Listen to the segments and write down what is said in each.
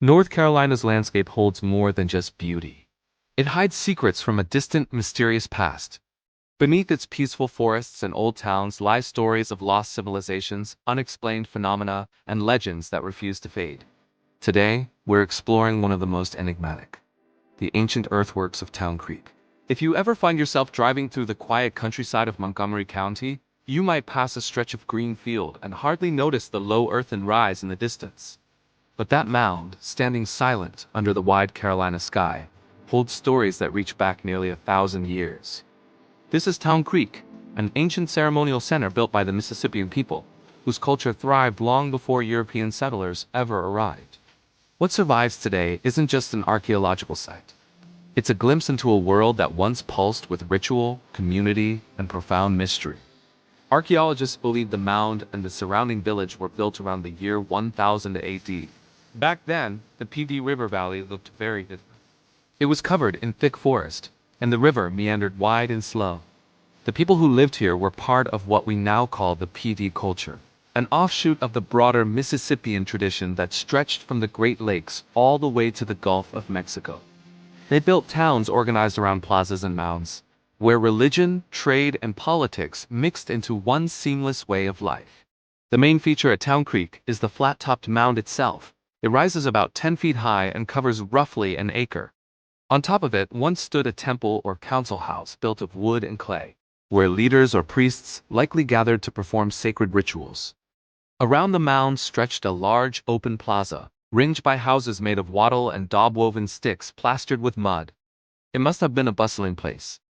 North Carolina's landscape holds more than just beauty. It hides secrets from a distant, mysterious past. Beneath its peaceful forests and old towns lie stories of lost civilizations, unexplained phenomena, and legends that refuse to fade. Today, we're exploring one of the most enigmatic, the ancient earthworks of Town Creek. If you ever find yourself driving through the quiet countryside of Montgomery County, you might pass a stretch of green field and hardly notice the low earthen rise in the distance. But that mound, standing silent under the wide Carolina sky, holds stories that reach back nearly 1,000 years. This is Town Creek, an ancient ceremonial center built by the Mississippian people, whose culture thrived long before European settlers ever arrived. What survives today isn't just an archaeological site. It's a glimpse into a world that once pulsed with ritual, community, and profound mystery. Archaeologists believe the mound and the surrounding village were built around the year 1000 AD. Back then, the PD River Valley looked very different. It was covered in thick forest, and the river meandered wide and slow. The people who lived here were part of what we now call the PD culture, an offshoot of the broader Mississippian tradition that stretched from the Great Lakes all the way to the Gulf of Mexico. They built towns organized around plazas and mounds, where religion, trade, and politics mixed into one seamless way of life. The main feature at Town Creek is the flat-topped mound itself. It rises about 10 feet high and covers roughly an acre. On top of it once stood a temple or council house built of wood and clay, where leaders or priests likely gathered to perform sacred rituals. Around the mound stretched a large open plaza, ringed by houses made of wattle and daub-woven sticks plastered with mud. It must have been a bustling place.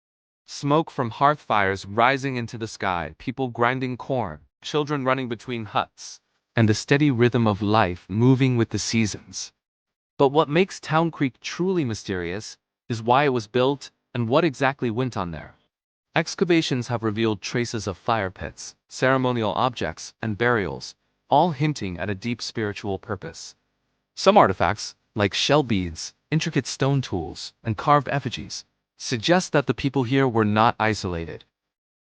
Smoke from hearth fires rising into the sky, people grinding corn, children running between huts, and the steady rhythm of life moving with the seasons. But what makes Town Creek truly mysterious is why it was built and what exactly went on there. Excavations have revealed traces of fire pits, ceremonial objects, and burials, all hinting at a deep spiritual purpose. Some artifacts, like shell beads, intricate stone tools, and carved effigies, suggest that the people here were not isolated.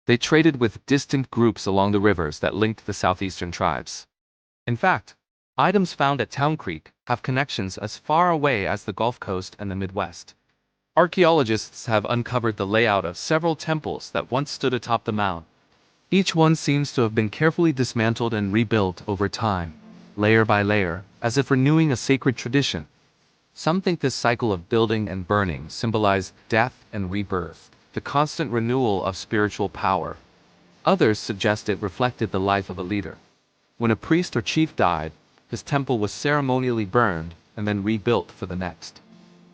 They traded with distant groups along the rivers that linked the southeastern tribes. In fact, items found at Town Creek have connections as far away as the Gulf Coast and the Midwest. Archaeologists have uncovered the layout of several temples that once stood atop the mound. Each one seems to have been carefully dismantled and rebuilt over time, layer by layer, as if renewing a sacred tradition. Some think this cycle of building and burning symbolized death and rebirth, the constant renewal of spiritual power. Others suggest it reflected the life of a leader. When a priest or chief died, his temple was ceremonially burned and then rebuilt for the next.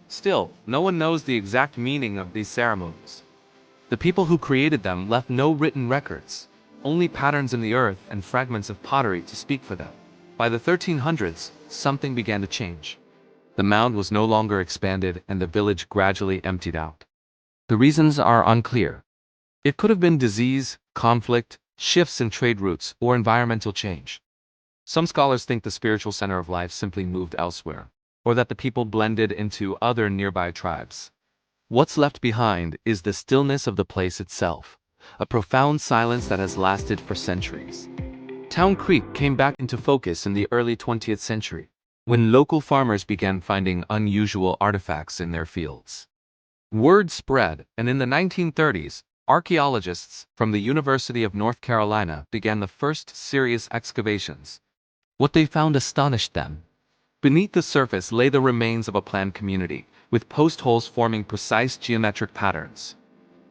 Still, no one knows the exact meaning of these ceremonies. The people who created them left no written records, only patterns in the earth and fragments of pottery to speak for them. By the 1300s, something began to change. The mound was no longer expanded and the village gradually emptied out. The reasons are unclear. It could have been disease, conflict, shifts in trade routes, or environmental change. Some scholars think the spiritual center of life simply moved elsewhere, or that the people blended into other nearby tribes. What's left behind is the stillness of the place itself, a profound silence that has lasted for centuries. Town Creek came back into focus in the early 20th century, when local farmers began finding unusual artifacts in their fields. Word spread, and in the 1930s, archaeologists from the University of North Carolina began the first serious excavations. What they found astonished them. Beneath the surface lay the remains of a planned community, with post holes forming precise geometric patterns.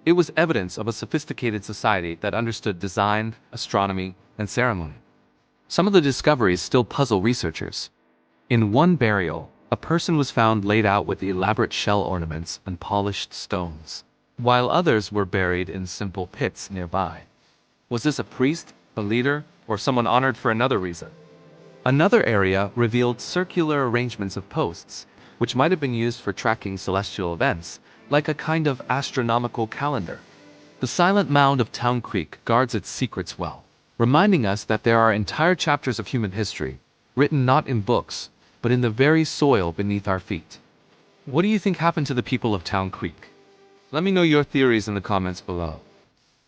It was evidence of a sophisticated society that understood design, astronomy, and ceremony. Some of the discoveries still puzzle researchers. In one burial, a person was found laid out with elaborate shell ornaments and polished stones, while others were buried in simple pits nearby. Was this a priest, a leader, or someone honored for another reason? Another area revealed circular arrangements of posts, which might have been used for tracking celestial events, like a kind of astronomical calendar. The silent mound of Town Creek guards its secrets well, reminding us that there are entire chapters of human history, written not in books, but in the very soil beneath our feet. What do you think happened to the people of Town Creek? Let me know your theories in the comments below.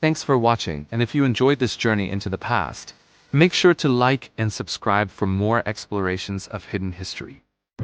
Thanks for watching, and if you enjoyed this journey into the past, make sure to like and subscribe for more explorations of hidden history.